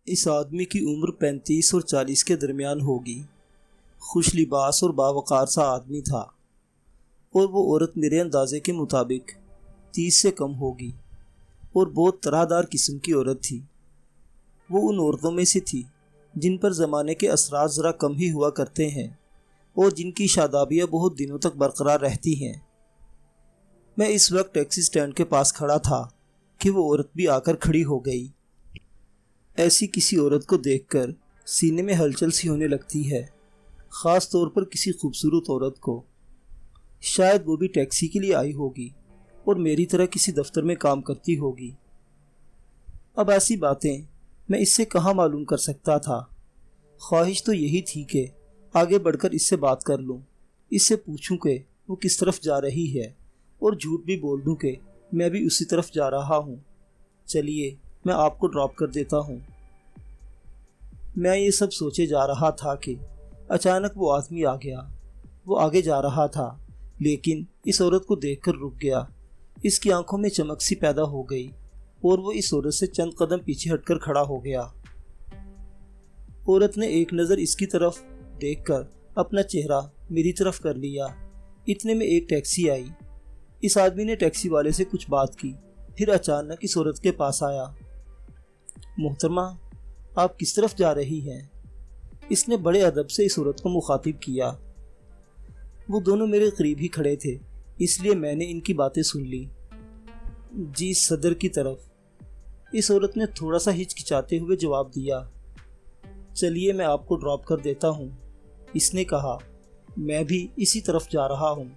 اس آدمی کی عمر 35 اور 40 کے درمیان ہوگی۔ خوش لباس اور باوقار سا آدمی تھا، اور وہ عورت میرے اندازے کے مطابق 30 سے کم ہوگی، اور بہت طرح دار قسم کی عورت تھی۔ وہ ان عورتوں میں سے تھی جن پر زمانے کے اثرات ذرا کم ہی ہوا کرتے ہیں اور جن کی شادابیاں بہت دنوں تک برقرار رہتی ہیں۔ میں اس وقت ٹیکسی سٹینڈ کے پاس کھڑا تھا کہ وہ عورت بھی آ کر کھڑی ہو گئی۔ ایسی کسی عورت کو دیکھ کر سینے میں ہلچل سی ہونے لگتی ہے، خاص طور پر کسی خوبصورت عورت کو۔ شاید وہ بھی ٹیکسی کے لیے آئی ہوگی اور میری طرح کسی دفتر میں کام کرتی ہوگی۔ اب ایسی باتیں میں اس سے کہاں معلوم کر سکتا تھا؟ خواہش تو یہی تھی کہ آگے بڑھ کر اس سے بات کر لوں، اس سے پوچھوں کہ وہ کس طرف جا رہی ہے، اور جھوٹ بھی بول دوں کہ میں بھی اسی طرف جا رہا ہوں۔ چلیے میں آپ کو ڈراپ کر دیتا ہوں۔ میں یہ سب سوچے جا رہا تھا کہ اچانک وہ آدمی آ گیا۔ وہ آگے جا رہا تھا، لیکن اس عورت کو دیکھ کر رک گیا۔ اس کی آنکھوں میں چمک سی پیدا ہو گئی اور وہ اس عورت سے چند قدم پیچھے ہٹ کر کھڑا ہو گیا۔ عورت نے ایک نظر اس کی طرف دیکھ کر اپنا چہرہ میری طرف کر لیا۔ اتنے میں ایک ٹیکسی آئی۔ اس آدمی نے ٹیکسی والے سے کچھ بات کی، پھر اچانک اس عورت کے پاس آیا۔ محترمہ، آپ کس طرف جا رہی ہیں؟ اس نے بڑے ادب سے اس عورت کو مخاطب کیا۔ وہ دونوں میرے قریب ہی کھڑے تھے، اس لیے میں نے ان کی باتیں سن لی۔ جی صدر کی طرف، اس عورت نے تھوڑا سا ہچکچاتے ہوئے جواب دیا۔ چلیے میں آپ کو ڈراپ کر دیتا ہوں، اس نے کہا۔ میں بھی اسی طرف جا رہا ہوں۔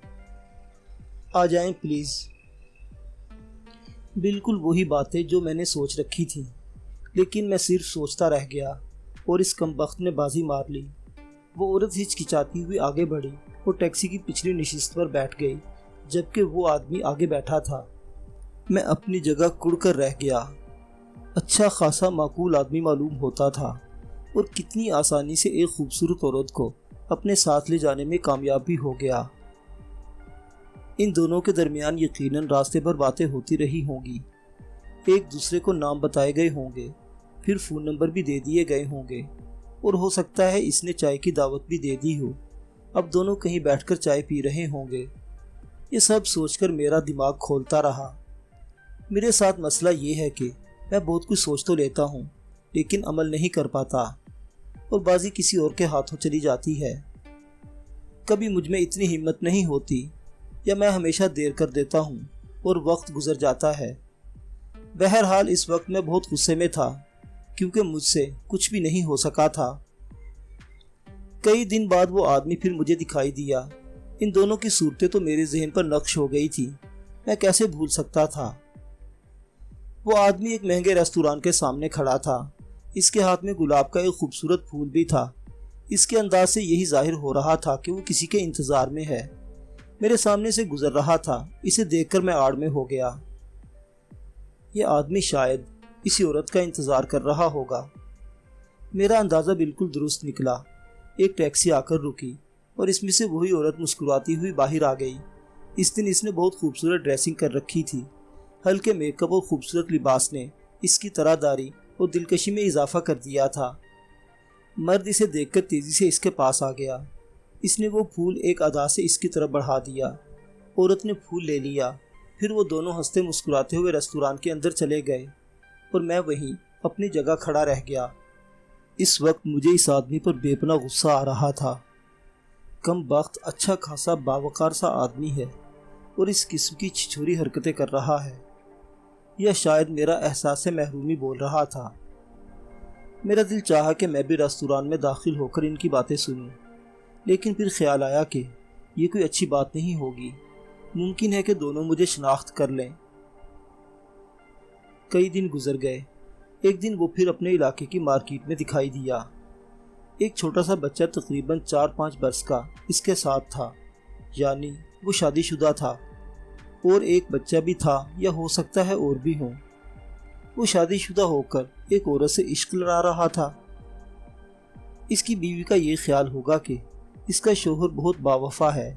آ جائیں پلیز۔ بالکل وہی باتیں جو میں نے سوچ رکھی تھیں، لیکن میں صرف سوچتا رہ گیا اور اس کمبخت نے بازی مار لی۔ وہ عورت ہچکچاتی ہوئی آگے بڑھی اور ٹیکسی کی پچھلی نشست پر بیٹھ گئی، جبکہ وہ آدمی آگے بیٹھا تھا۔ میں اپنی جگہ کڑ کر رہ گیا۔ اچھا خاصا معقول آدمی معلوم ہوتا تھا، اور کتنی آسانی سے ایک خوبصورت عورت کو اپنے ساتھ لے جانے میں کامیاب بھی ہو گیا۔ ان دونوں کے درمیان یقیناً راستے پر باتیں ہوتی رہی ہوں گی، ایک دوسرے کو نام بتائے گئے ہوں گے، پھر فون نمبر بھی دے دیے گئے ہوں گے، اور ہو سکتا ہے اس نے چائے کی دعوت بھی دے دی ہو۔ اب دونوں کہیں بیٹھ کر چائے پی رہے ہوں گے۔ یہ سب سوچ کر میرا دماغ کھولتا رہا۔ میرے ساتھ مسئلہ یہ ہے کہ میں بہت کچھ سوچ تو لیتا ہوں، لیکن عمل نہیں کر پاتا، اور بازی کسی اور کے ہاتھوں چلی جاتی ہے۔ کبھی مجھ میں اتنی ہمت نہیں ہوتی، یا میں ہمیشہ دیر کر دیتا ہوں اور وقت گزر جاتا ہے۔ بہرحال اس وقت میں بہت غصے میں تھا، کیونکہ مجھ سے کچھ بھی نہیں ہو سکا تھا۔ کئی دن بعد وہ آدمی پھر مجھے دکھائی دیا۔ ان دونوں کی صورتیں تو میرے ذہن پر نقش ہو گئی تھی، میں کیسے بھول سکتا تھا۔ وہ آدمی ایک مہنگے ریستوران کے سامنے کھڑا تھا۔ اس کے ہاتھ میں گلاب کا ایک خوبصورت پھول بھی تھا۔ اس کے انداز سے یہی ظاہر ہو رہا تھا کہ وہ کسی کے انتظار میں ہے۔ میرے سامنے سے گزر رہا تھا، اسے دیکھ کر میں آڑ میں ہو گیا۔ یہ آدمی شاید اسی عورت کا انتظار کر رہا ہوگا۔ میرا اندازہ بالکل درست نکلا۔ ایک ٹیکسی آ کر رکی، اور اس میں سے وہی عورت مسکراتی ہوئی باہر آ گئی۔ اس دن اس نے بہت خوبصورت ڈریسنگ کر رکھی تھی۔ ہلکے میک اپ اور خوبصورت لباس نے اس کی طرح داری اور دلکشی میں اضافہ کر دیا تھا۔ مرد اسے دیکھ کر تیزی سے اس کے پاس آ گیا۔ اس نے وہ پھول ایک ادا سے اس کی طرف بڑھا دیا۔ عورت نے پھول لے لیا، پھر وہ دونوں ہنستے مسکراتے ہوئے ریستوران کے اندر چلے گئے، اور میں وہیں اپنی جگہ کھڑا رہ گیا۔ اس وقت مجھے اس آدمی پر بے پناہ غصہ آ رہا تھا۔ کم بخت اچھا خاصا باوقار سا آدمی ہے، اور اس قسم کی چھچوری حرکتیں کر رہا ہے، یا شاید میرا احساس محرومی بول رہا تھا۔ میرا دل چاہا کہ میں بھی ریستوران میں داخل ہو کر ان کی باتیں سنوں، لیکن پھر خیال آیا کہ یہ کوئی اچھی بات نہیں ہوگی۔ ممکن ہے کہ دونوں مجھے شناخت کر لیں۔ کئی دن گزر گئے۔ ایک دن وہ پھر اپنے علاقے کی مارکیٹ میں دکھائی دیا۔ ایک چھوٹا سا بچہ تقریباً 4-5 برس کا اس کے ساتھ تھا، یعنی وہ شادی شدہ تھا، اور ایک بچہ بھی تھا، یا ہو سکتا ہے اور بھی ہوں۔ وہ شادی شدہ ہو کر ایک عورت سے عشق لڑا رہا تھا۔ اس کی بیوی کا یہ خیال ہوگا کہ اس کا شوہر بہت باوفا ہے،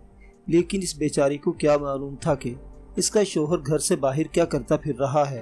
لیکن اس بیچاری کو کیا معلوم تھا کہ اس کا شوہر گھر سے باہر کیا کرتا پھر رہا ہے۔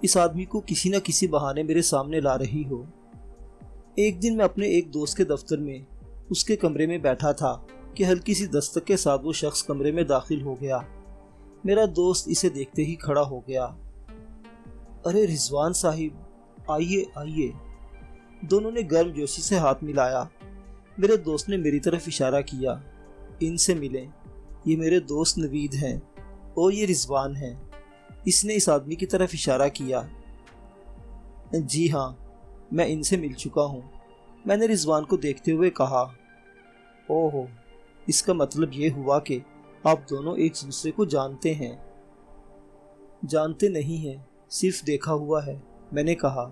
اس آدمی کو کسی نہ کسی بہانے میرے سامنے لا رہی ہو۔ ایک دن میں اپنے ایک دوست کے دفتر میں اس کے کمرے میں بیٹھا تھا کہ ہلکی سی دستک کے ساتھ وہ شخص کمرے میں داخل ہو گیا۔ میرا دوست اسے دیکھتے ہی کھڑا ہو گیا۔ ارے رضوان صاحب، آئیے آئیے۔ دونوں نے گرم جوشی سے ہاتھ ملایا۔ میرے دوست نے میری طرف اشارہ کیا۔ ان سے ملیں، یہ میرے دوست نوید ہیں اور یہ رضوان ہیں۔ اس نے اس آدمی کی طرف اشارہ کیا۔ جی ہاں، میں ان سے مل چکا ہوں، میں نے رضوان کو دیکھتے ہوئے کہا۔ اوہو، اس کا مطلب یہ ہوا کہ آپ دونوں ایک دوسرے کو جانتے ہیں۔ جانتے نہیں ہیں، صرف دیکھا ہوا ہے، میں نے کہا۔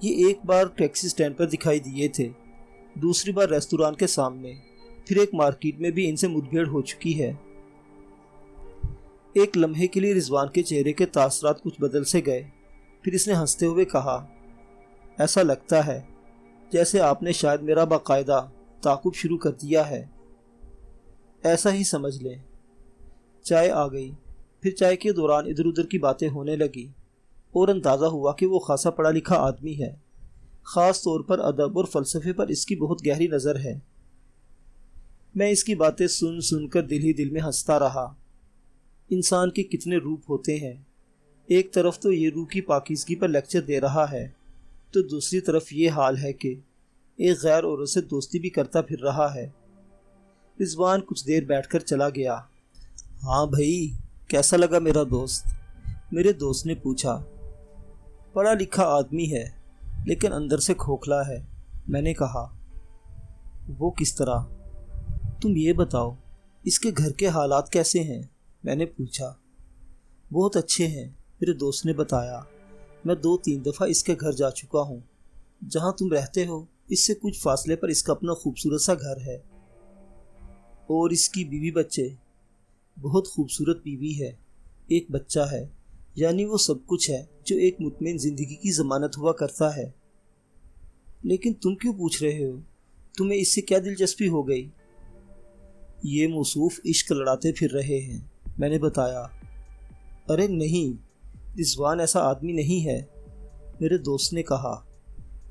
یہ ایک بار ٹیکسی سٹینڈ پر دکھائی دیے تھے، دوسری بار ریستوران کے سامنے، پھر ایک مارکیٹ میں بھی ان سے مدبھیڑ ہو چکی ہے۔ ایک لمحے کے لیے رضوان کے چہرے کے تاثرات کچھ بدل سے گئے، پھر اس نے ہنستے ہوئے کہا، ایسا لگتا ہے جیسے آپ نے شاید میرا باقاعدہ تعاقب شروع کر دیا ہے۔ ایسا ہی سمجھ لیں۔ چائے آ گئی، پھر چائے کے دوران ادھر ادھر کی باتیں ہونے لگی اور اندازہ ہوا کہ وہ خاصا پڑھا لکھا آدمی ہے۔ خاص طور پر ادب اور فلسفے پر اس کی بہت گہری نظر ہے۔ میں اس کی باتیں سن سن کر دل ہی دل میں ہنستا رہا۔ انسان کے کتنے روپ ہوتے ہیں، ایک طرف تو یہ روح کی پاکیزگی پر لیکچر دے رہا ہے، تو دوسری طرف یہ حال ہے کہ ایک غیر عورت سے دوستی بھی کرتا پھر رہا ہے۔ رضوان کچھ دیر بیٹھ کر چلا گیا۔ ہاں بھائی، کیسا لگا میرا دوست؟ میرے دوست نے پوچھا۔ پڑھا لکھا آدمی ہے لیکن اندر سے کھوکھلا ہے، میں نے کہا۔ وہ کس طرح؟ تم یہ بتاؤ، اس کے گھر کے حالات کیسے ہیں؟ میں نے پوچھا۔ بہت اچھے ہیں، میرے دوست نے بتایا۔ میں 2-3 دفعہ اس کے گھر جا چکا ہوں۔ جہاں تم رہتے ہو اس سے کچھ فاصلے پر اس کا اپنا خوبصورت سا گھر ہے، اور اس کی بیوی بچے، بہت خوبصورت بیوی ہے، ایک بچہ ہے، یعنی وہ سب کچھ ہے جو ایک مطمئن زندگی کی ضمانت ہوا کرتا ہے۔ لیکن تم کیوں پوچھ رہے ہو؟ تمہیں اس سے کیا دلچسپی ہو گئی؟ یہ موصوف عشق لڑاتے پھر رہے ہیں، میں نے بتایا۔ ارے نہیں، رضوان ایسا آدمی نہیں ہے، میرے دوست نے کہا۔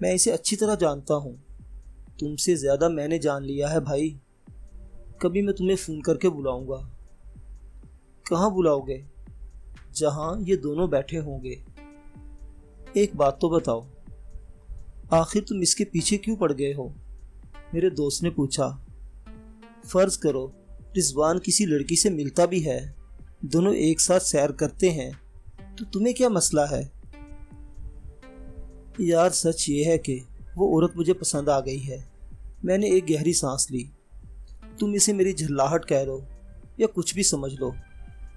میں اسے اچھی طرح جانتا ہوں، تم سے زیادہ میں نے جان لیا ہے بھائی۔ کبھی میں تمہیں فون کر کے بلاؤں گا۔ کہاں بلاؤ گے؟ جہاں یہ دونوں بیٹھے ہوں گے۔ ایک بات تو بتاؤ، آخر تم اس کے پیچھے کیوں پڑ گئے ہو؟ میرے دوست نے پوچھا۔ فرض کرو رضوان کسی لڑکی سے ملتا بھی ہے، دونوں ایک ساتھ سیر کرتے ہیں، تو تمہیں کیا مسئلہ ہے؟ یار سچ یہ ہے کہ وہ عورت مجھے پسند آ گئی ہے۔ میں نے ایک گہری سانس لی۔ تم اسے میری جھلاہٹ کہہ لو یا کچھ بھی سمجھ لو،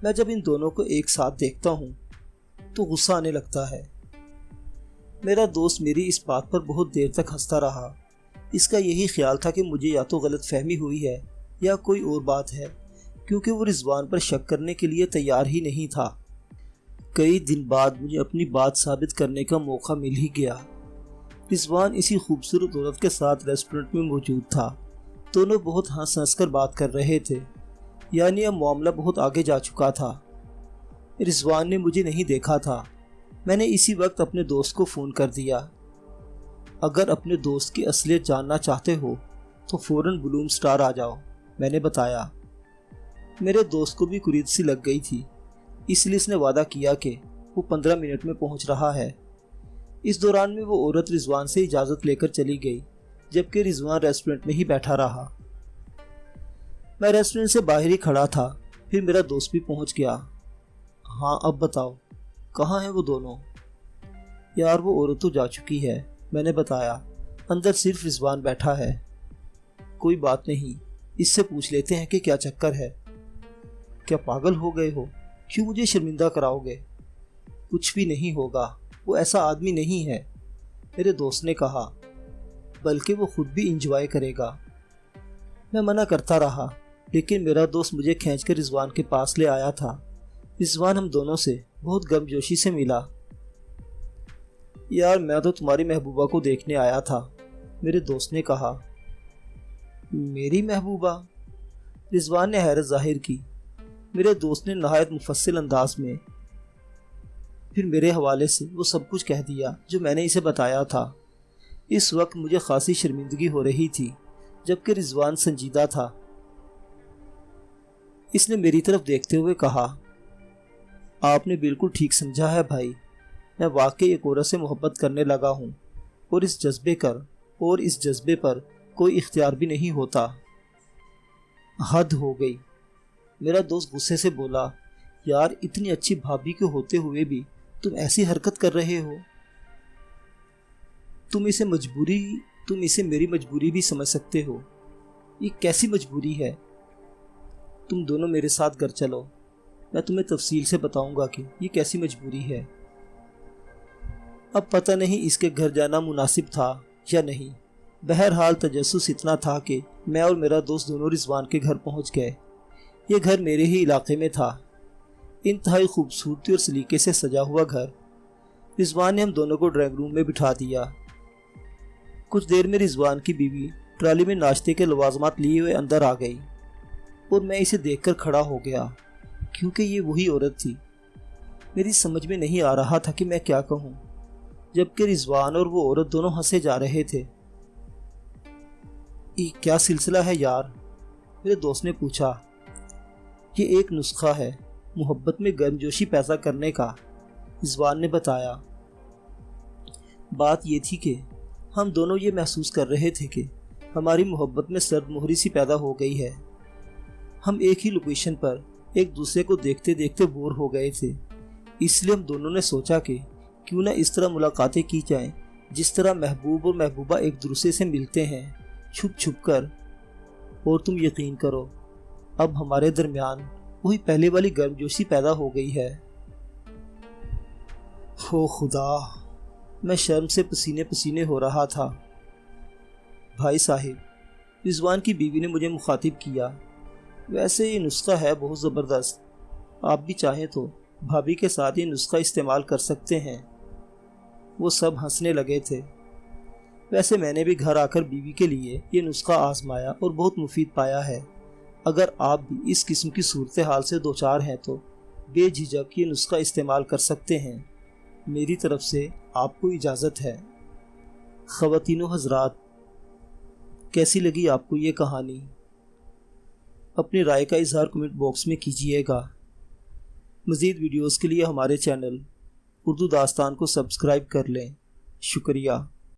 میں جب ان دونوں کو ایک ساتھ دیکھتا ہوں تو غصہ آنے لگتا ہے۔ میرا دوست میری اس بات پر بہت دیر تک ہنستا رہا۔ اس کا یہی خیال تھا کہ مجھے یا تو غلط فہمی ہوئی ہے یا کوئی اور بات ہے، کیونکہ وہ رضوان پر شک کرنے کے لیے تیار ہی نہیں تھا۔ کئی دن بعد مجھے اپنی بات ثابت کرنے کا موقع مل ہی گیا۔ رضوان اسی خوبصورت عورت کے ساتھ ریسٹورنٹ میں موجود تھا۔ دونوں بہت ہنس ہنس کر بات کر رہے تھے، یعنی اب معاملہ بہت آگے جا چکا تھا۔ رضوان نے مجھے نہیں دیکھا تھا۔ میں نے اسی وقت اپنے دوست کو فون کر دیا۔ اگر اپنے دوست کی اصلیت جاننا چاہتے ہو تو فوراً بلوم سٹار آ جاؤ، میں نے بتایا۔ میرے دوست کو بھی کرید سی لگ گئی تھی، اس لیے اس نے وعدہ کیا کہ وہ 15 منٹ میں پہنچ رہا ہے۔ اس دوران میں وہ عورت رضوان سے اجازت لے کر چلی گئی، جبکہ رضوان ریسٹورنٹ میں ہی بیٹھا رہا۔ میں ریسٹورنٹ سے باہر ہی کھڑا تھا، پھر میرا دوست بھی پہنچ گیا۔ ہاں اب بتاؤ، کہاں ہیں وہ دونوں؟ یار وہ عورت تو جا چکی ہے، میں نے بتایا، اندر صرف رضوان بیٹھا ہے۔ کوئی بات نہیں، اس سے پوچھ لیتے ہیں کہ کیا چکر ہے۔ کیا پاگل ہو گئے ہو؟ کیوں مجھے شرمندہ کراؤ گے؟ کچھ بھی نہیں ہوگا، وہ ایسا آدمی نہیں ہے، میرے دوست نے کہا، بلکہ وہ خود بھی انجوائے کرے گا۔ میں منع کرتا رہا، لیکن میرا دوست مجھے کھینچ کر رضوان کے پاس لے آیا تھا۔ رضوان ہم دونوں سے بہت گرمجوشی سے ملا۔ یار میں تو تمہاری محبوبہ کو دیکھنے آیا تھا، میرے دوست نے کہا۔ میری محبوبہ؟ رضوان نے حیرت ظاہر کی۔ میرے دوست نے نہایت مفصل انداز میں پھر میرے حوالے سے وہ سب کچھ کہہ دیا جو میں نے اسے بتایا تھا۔ اس وقت مجھے خاصی شرمندگی ہو رہی تھی، جبکہ رضوان سنجیدہ تھا۔ اس نے میری طرف دیکھتے ہوئے کہا، آپ نے بالکل ٹھیک سمجھا ہے بھائی، میں واقعی ایک عورت سے محبت کرنے لگا ہوں، اور اس جذبے پر کوئی اختیار بھی نہیں ہوتا۔ حد ہو گئی، میرا دوست غصے سے بولا، یار اتنی اچھی بھابھی کے ہوتے ہوئے بھی تم ایسی حرکت کر رہے ہو۔ تم اسے میری مجبوری بھی سمجھ سکتے ہو۔ یہ کیسی مجبوری ہے؟ تم دونوں میرے ساتھ گھر چلو، میں تمہیں تفصیل سے بتاؤں گا کہ یہ کیسی مجبوری ہے۔ اب پتہ نہیں اس کے گھر جانا مناسب تھا یا نہیں، بہرحال تجسس اتنا تھا کہ میں اور میرا دوست دونوں رضوان کے گھر پہنچ گئے۔ یہ گھر میرے ہی علاقے میں تھا، انتہائی خوبصورتی اور سلیقے سے سجا ہوا گھر۔ رضوان نے ہم دونوں کو ڈرائنگ روم میں بٹھا دیا۔ کچھ دیر میں رضوان کی بیوی ٹرالی میں ناشتے کے لوازمات لیے ہوئے اندر آ گئی، اور میں اسے دیکھ کر کھڑا ہو گیا، کیونکہ یہ وہی عورت تھی۔ میری سمجھ میں نہیں آ رہا تھا کہ میں کیا کہوں، جبکہ رضوان اور وہ عورت دونوں ہنسے جا رہے تھے۔ یہ کیا سلسلہ ہے یار؟ میرے دوست نے پوچھا۔ یہ ایک نسخہ ہے محبت میں گرمجوشی پیدا کرنے کا، رضوان نے بتایا۔ بات یہ تھی کہ ہم دونوں یہ محسوس کر رہے تھے کہ ہماری محبت میں سرد مہری سی پیدا ہو گئی ہے۔ ہم ایک ہی لوکیشن پر ایک دوسرے کو دیکھتے دیکھتے بور ہو گئے تھے، اس لیے ہم دونوں نے سوچا کہ کیوں نہ اس طرح ملاقاتیں کی جائیں جس طرح محبوب اور محبوبہ ایک دوسرے سے ملتے ہیں، چھپ چھپ کر۔ اور تم یقین کرو، اب ہمارے درمیان وہی پہلے والی گرمجوشی پیدا ہو گئی ہے۔ ہو خدا، میں شرم سے پسینے پسینے ہو رہا تھا۔ بھائی صاحب، رضوان کی بیوی نے مجھے مخاطب کیا، ویسے یہ نسخہ ہے بہت زبردست، آپ بھی چاہیں تو بھابھی کے ساتھ یہ نسخہ استعمال کر سکتے ہیں۔ وہ سب ہنسنے لگے تھے۔ ویسے میں نے بھی گھر آ کر بیوی کے لیے یہ نسخہ آزمایا اور بہت مفید پایا ہے۔ اگر آپ بھی اس قسم کی صورتحال سے دوچار ہیں تو بے جھجک یہ نسخہ استعمال کر سکتے ہیں۔ میری طرف سے آپ کو اجازت ہے۔ خواتین و حضرات، کیسی لگی آپ کو یہ کہانی؟ اپنی رائے کا اظہار کمنٹ باکس میں کیجیے گا۔ مزید ویڈیوز کے لیے ہمارے چینل اردو داستان کو سبسکرائب کر لیں۔ شکریہ۔